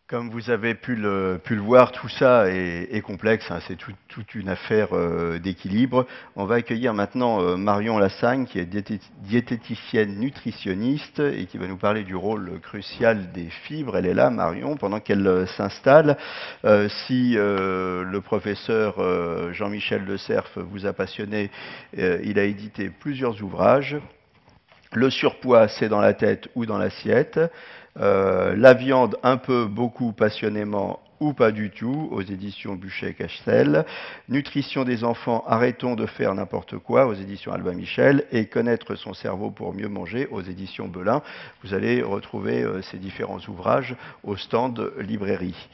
Comme vous avez pu le voir, tout ça est complexe, hein, c'est toute une affaire d'équilibre. On va accueillir maintenant Marion Lassagne, qui est diététicienne nutritionniste et qui va nous parler du rôle crucial des fibres. Elle est là, Marion, pendant qu'elle s'installe. Si le professeur Jean-Michel Le Cerf vous a passionné, il a édité plusieurs ouvrages. Le surpoids, c'est dans la tête ou dans l'assiette. La viande, un peu, beaucoup, passionnément ou pas du tout, aux éditions Buchet-Cachel. Nutrition des enfants, arrêtons de faire n'importe quoi, aux éditions Albin Michel. Et Connaître son cerveau pour mieux manger, aux éditions Belin. Vous allez retrouver ces différents ouvrages au stand librairie.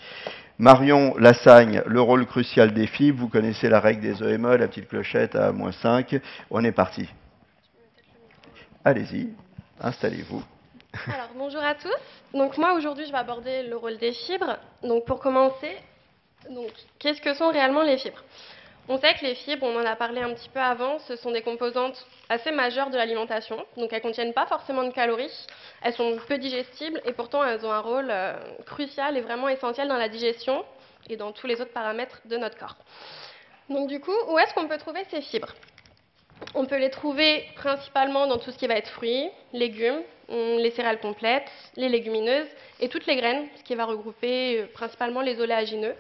Marion Lassagne, le rôle crucial des fibres. Vous connaissez la règle des EME, la petite clochette à -5. On est parti. Allez-y, installez-vous. Alors, bonjour à tous. Donc moi, aujourd'hui, je vais aborder le rôle des fibres. Donc pour commencer, qu'est-ce que sont réellement les fibres? On sait que les fibres, on en a parlé un petit peu avant, ce sont des composantes assez majeures de l'alimentation. Donc elles ne contiennent pas forcément de calories, elles sont peu digestibles et pourtant elles ont un rôle crucial et vraiment essentiel dans la digestion et dans tous les autres paramètres de notre corps. Donc du coup, où est-ce qu'on peut trouver ces fibres? On peut les trouver principalement dans tout ce qui va être fruits, légumes, les céréales complètes, les légumineuses et toutes les graines, ce qui va regrouper principalement les oléagineux.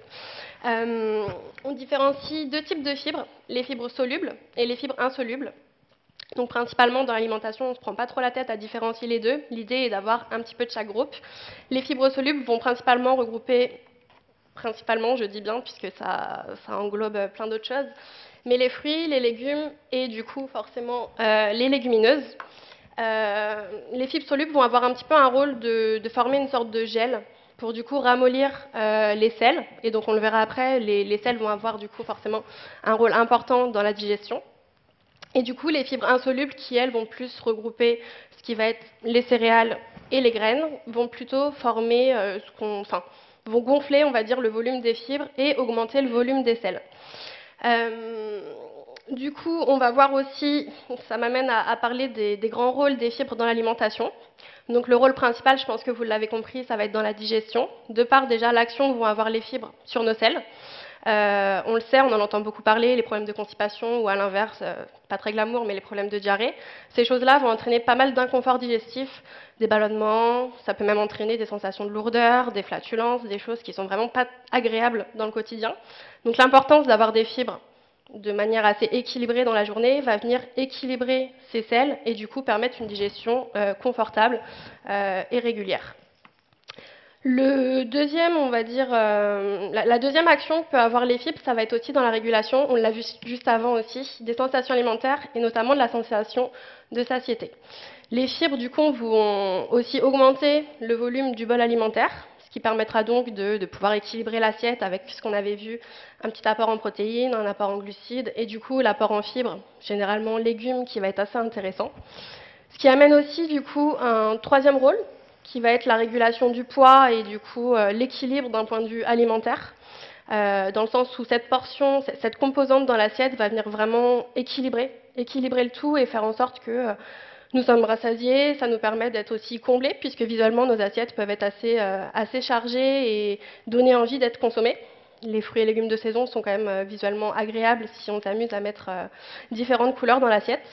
On différencie deux types de fibres, les fibres solubles et les fibres insolubles. Donc principalement dans l'alimentation, on ne se prend pas trop la tête à différencier les deux. L'idée est d'avoir un petit peu de chaque groupe. Les fibres solubles vont principalement regrouper, je dis bien puisque ça englobe plein d'autres choses, mais les fruits, les légumes et du coup forcément les légumineuses. Les fibres solubles vont avoir un petit peu un rôle de former une sorte de gel pour du coup ramollir les sels. Et donc on le verra après, les sels vont avoir du coup forcément un rôle important dans la digestion. Et du coup les fibres insolubles qui elles vont plus regrouper ce qui va être les céréales et les graines, vont plutôt former vont gonfler on va dire le volume des fibres et augmenter le volume des sels. Du coup, on va voir aussi, ça m'amène à parler des grands rôles des fibres dans l'alimentation. Donc le rôle principal, je pense que vous l'avez compris, ça va être dans la digestion. De par déjà l'action que vont avoir les fibres sur nos selles. On le sait, on en entend beaucoup parler, les problèmes de constipation ou à l'inverse, pas très glamour, mais les problèmes de diarrhée. Ces choses-là vont entraîner pas mal d'inconfort digestif, des ballonnements, ça peut même entraîner des sensations de lourdeur, des flatulences, des choses qui sont vraiment pas agréables dans le quotidien. Donc l'importance d'avoir des fibres de manière assez équilibrée dans la journée va venir équilibrer ces selles et du coup permettre une digestion confortable et régulière. Le deuxième, on va dire, la deuxième action que peut avoir les fibres, ça va être aussi dans la régulation, on l'a vu juste avant aussi, des sensations alimentaires et notamment de la sensation de satiété. Les fibres, du coup, vont aussi augmenter le volume du bol alimentaire, ce qui permettra donc de pouvoir équilibrer l'assiette avec ce qu'on avait vu, un petit apport en protéines, un apport en glucides et du coup l'apport en fibres, généralement légumes, qui va être assez intéressant. Ce qui amène aussi du coup un troisième rôle, qui va être la régulation du poids et du coup l'équilibre d'un point de vue alimentaire, dans le sens où cette portion, cette composante dans l'assiette va venir vraiment équilibrer le tout et faire en sorte que nous sommes rassasiés, ça nous permet d'être aussi comblés, puisque visuellement nos assiettes peuvent être assez chargées et donner envie d'être consommées. Les fruits et légumes de saison sont quand même visuellement agréables si on s'amuse à mettre différentes couleurs dans l'assiette.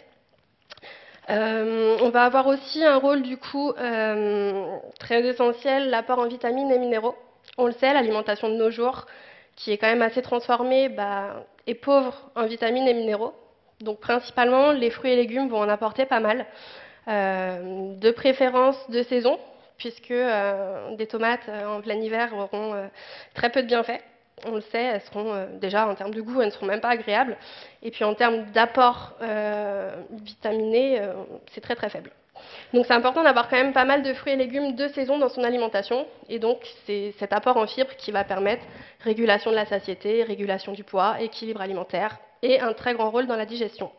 On va avoir aussi un rôle du coup très essentiel, l'apport en vitamines et minéraux. On le sait, l'alimentation de nos jours, qui est quand même assez transformée, est pauvre en vitamines et minéraux. Donc principalement, les fruits et légumes vont en apporter pas mal, de préférence de saison, puisque des tomates en plein hiver auront très peu de bienfaits. On le sait, elles seront déjà en termes de goût, elles ne seront même pas agréables. Et puis en termes d'apport vitaminé, c'est très très faible. Donc c'est important d'avoir quand même pas mal de fruits et légumes de saison dans son alimentation. Et donc c'est cet apport en fibres qui va permettre régulation de la satiété, régulation du poids, équilibre alimentaire et un très grand rôle dans la digestion.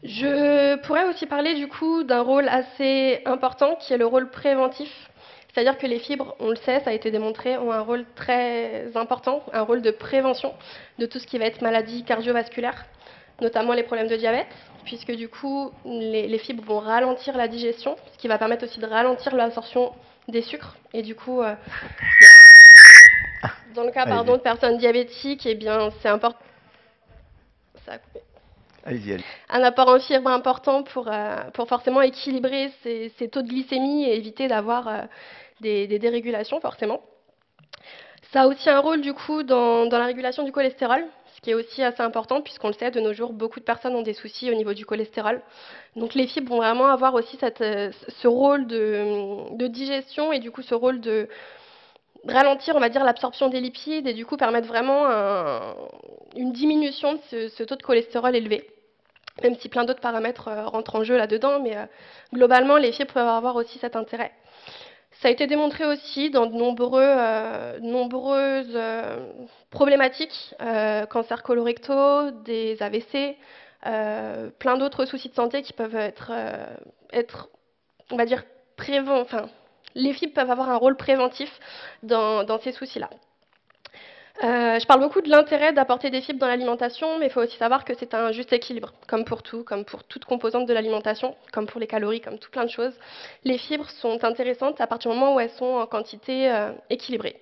Je pourrais aussi parler du coup d'un rôle assez important qui est le rôle préventif. C'est-à-dire que les fibres, on le sait, ça a été démontré, ont un rôle très important, un rôle de prévention de tout ce qui va être maladie cardiovasculaire, notamment les problèmes de diabète, puisque du coup, les fibres vont ralentir la digestion, ce qui va permettre aussi de ralentir l'absorption des sucres. Et du coup, dans le cas Allez-y. de personnes diabétiques, eh bien, c'est important. Ça a coupé. Allez-y. Un apport en fibres important pour forcément équilibrer ces taux de glycémie et éviter d'avoir des dérégulations, forcément. Ça a aussi un rôle, du coup, dans la régulation du cholestérol, ce qui est aussi assez important, puisqu'on le sait, de nos jours, beaucoup de personnes ont des soucis au niveau du cholestérol. Donc les fibres vont vraiment avoir aussi ce rôle de digestion et du coup ce rôle de ralentir, on va dire, l'absorption des lipides et du coup permettre vraiment une diminution de ce taux de cholestérol élevé. Même si plein d'autres paramètres rentrent en jeu là-dedans, mais globalement, les fibres peuvent avoir aussi cet intérêt. Ça a été démontré aussi dans de nombreuses problématiques, cancers colorectaux, des AVC, plein d'autres soucis de santé qui peuvent être on va dire, les fibres peuvent avoir un rôle préventif dans ces soucis-là. Je parle beaucoup de l'intérêt d'apporter des fibres dans l'alimentation, mais il faut aussi savoir que c'est un juste équilibre, comme pour tout, comme pour toute composante de l'alimentation, comme pour les calories, comme tout plein de choses. Les fibres sont intéressantes à partir du moment où elles sont en quantité équilibrée.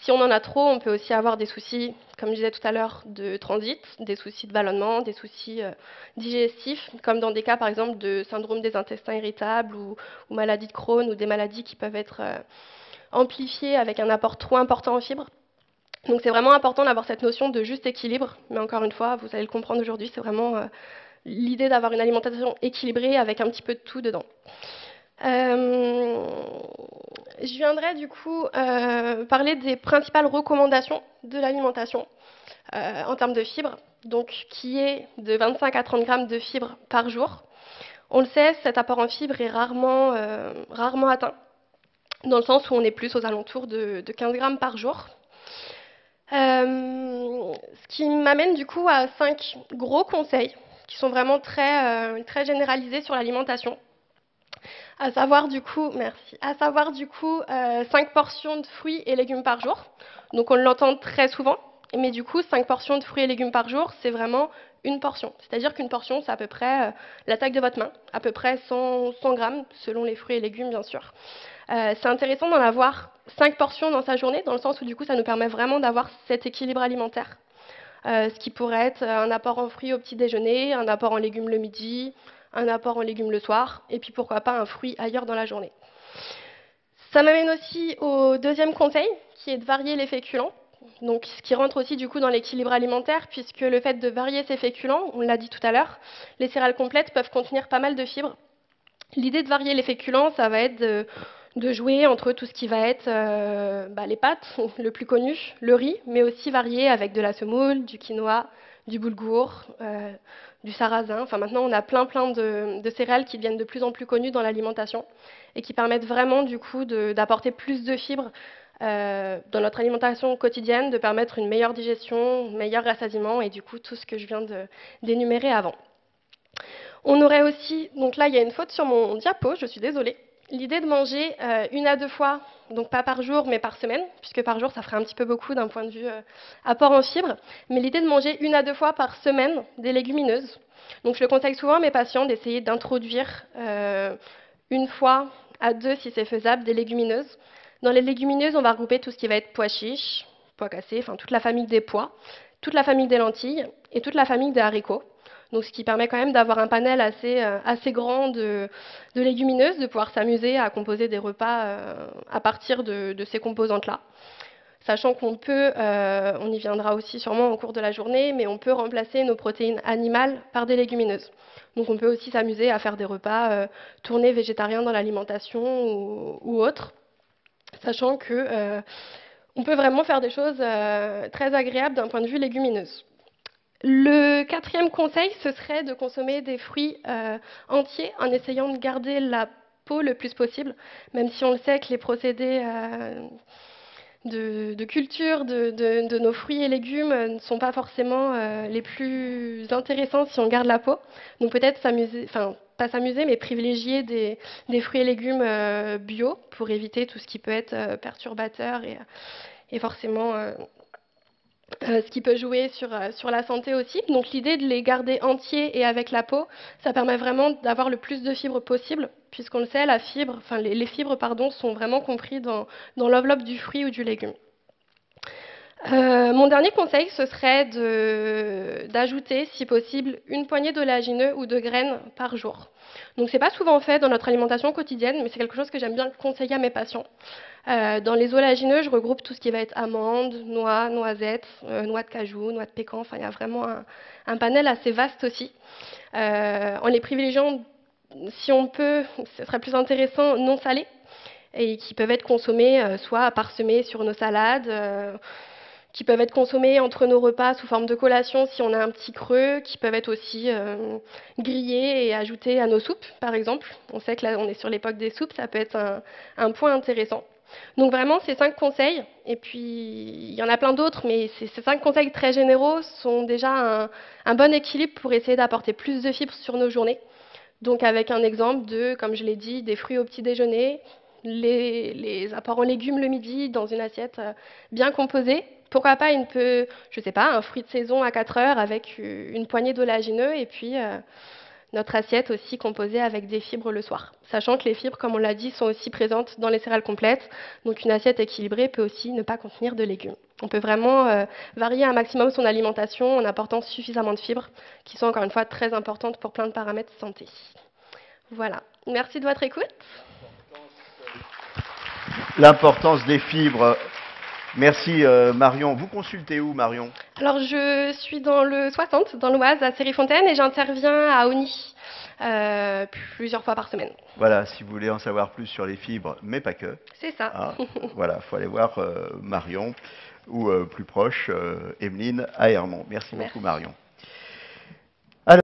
Si on en a trop, on peut aussi avoir des soucis, comme je disais tout à l'heure, de transit, des soucis de ballonnement, des soucis digestifs, comme dans des cas par exemple de syndrome des intestins irritables ou maladie de Crohn ou des maladies qui peuvent être amplifiées avec un apport trop important en fibres. Donc c'est vraiment important d'avoir cette notion de juste équilibre, mais encore une fois, vous allez le comprendre aujourd'hui, c'est vraiment l'idée d'avoir une alimentation équilibrée avec un petit peu de tout dedans. Je viendrai du coup parler des principales recommandations de l'alimentation en termes de fibres, donc qui est de 25 à 30 grammes de fibres par jour. On le sait, cet apport en fibres est rarement atteint, dans le sens où on est plus aux alentours de 15 grammes par jour. Ce qui m'amène du coup à 5 gros conseils qui sont vraiment très généralisés sur l'alimentation. À savoir du coup, 5 portions de fruits et légumes par jour. Donc on l'entend très souvent, mais du coup 5 portions de fruits et légumes par jour, c'est vraiment une portion. C'est-à-dire qu'une portion, c'est à peu près la taille de votre main, à peu près 100 grammes, selon les fruits et légumes bien sûr. C'est intéressant d'en avoir 5 portions dans sa journée, dans le sens où du coup ça nous permet vraiment d'avoir cet équilibre alimentaire. Ce qui pourrait être un apport en fruits au petit déjeuner, un apport en légumes le midi, un apport en légumes le soir, et puis pourquoi pas un fruit ailleurs dans la journée. Ça m'amène aussi au deuxième conseil, qui est de varier les féculents. Donc, ce qui rentre aussi du coup dans l'équilibre alimentaire, puisque le fait de varier ces féculents, on l'a dit tout à l'heure, les céréales complètes peuvent contenir pas mal de fibres. L'idée de varier les féculents, ça va être de jouer entre tout ce qui va être les pâtes, le plus connu, le riz, mais aussi varier avec de la semoule, du quinoa, du boulgour, du sarrasin. Enfin, maintenant, on a plein de céréales qui deviennent de plus en plus connues dans l'alimentation et qui permettent vraiment du coup d'apporter plus de fibres dans notre alimentation quotidienne, de permettre une meilleure digestion, un meilleur rassasiement et du coup tout ce que je viens d'énumérer avant. On aurait aussi, donc là il y a une faute sur mon diapo, je suis désolée, l'idée de manger 1 à 2 fois, donc pas par jour mais par semaine, puisque par jour ça ferait un petit peu beaucoup d'un point de vue apport en fibres, mais l'idée de manger 1 à 2 fois par semaine des légumineuses. Donc je le conseille souvent à mes patients d'essayer d'introduire 1 fois à 2 si c'est faisable des légumineuses. Dans les légumineuses, on va regrouper tout ce qui va être pois chiches, pois cassés, enfin toute la famille des pois, toute la famille des lentilles et toute la famille des haricots. Donc, ce qui permet quand même d'avoir un panel assez grand de légumineuses, de pouvoir s'amuser à composer des repas à partir de ces composantes-là. Sachant qu'on peut, on y viendra aussi sûrement au cours de la journée, mais on peut remplacer nos protéines animales par des légumineuses. Donc on peut aussi s'amuser à faire des repas tournés végétariens dans l'alimentation ou autres, sachant que on peut vraiment faire des choses très agréables d'un point de vue légumineuse. Le 4e conseil, ce serait de consommer des fruits entiers en essayant de garder la peau le plus possible, même si on le sait que les procédés de culture de nos fruits et légumes ne sont pas forcément les plus intéressants si on garde la peau. Donc peut-être s'amuser, enfin pas s'amuser, mais privilégier des fruits et légumes bio pour éviter tout ce qui peut être perturbateur et forcément ce qui peut jouer sur la santé aussi. Donc l'idée de les garder entiers et avec la peau, ça permet vraiment d'avoir le plus de fibres possible, puisqu'on le sait, les fibres pardon, sont vraiment compris dans l'enveloppe du fruit ou du légume. Mon dernier conseil, ce serait d'ajouter, si possible, une poignée d'oléagineux ou de graines par jour. Donc, c'est pas souvent fait dans notre alimentation quotidienne, mais c'est quelque chose que j'aime bien conseiller à mes patients. Dans les oléagineux, je regroupe tout ce qui va être amandes, noix, noisettes, noix de cajou, noix de pécan. Enfin, il y a vraiment un panel assez vaste aussi. En les privilégiant, si on peut, ce serait plus intéressant, non salés, et qui peuvent être consommés soit parsemés sur nos salades, qui peuvent être consommés entre nos repas sous forme de collation si on a un petit creux, qui peuvent être aussi grillés et ajoutés à nos soupes, par exemple. On sait que là, on est sur l'époque des soupes, ça peut être un point intéressant. Donc vraiment, ces 5 conseils, et puis il y en a plein d'autres, mais ces 5 conseils très généraux sont déjà un bon équilibre pour essayer d'apporter plus de fibres sur nos journées. Donc avec un exemple de, comme je l'ai dit, des fruits au petit déjeuner, les apports en légumes le midi dans une assiette bien composée. Pourquoi pas je sais pas, un fruit de saison à 4 heures avec une poignée d'oléagineux et puis notre assiette aussi composée avec des fibres le soir. Sachant que les fibres, comme on l'a dit, sont aussi présentes dans les céréales complètes. Donc une assiette équilibrée peut aussi ne pas contenir de légumes. On peut vraiment varier un maximum son alimentation en apportant suffisamment de fibres qui sont encore une fois très importantes pour plein de paramètres santé. Voilà. Merci de votre écoute. L'importance des fibres. Merci Marion. Vous consultez où, Marion? Alors, je suis dans le 60, dans l'Oise, à Série-Fontaine, et j'interviens à Ony plusieurs fois par semaine. Voilà, si vous voulez en savoir plus sur les fibres, mais pas que. C'est ça. Hein, voilà, il faut aller voir Marion, ou plus proche, Emeline à Hermont. Merci beaucoup, Marion.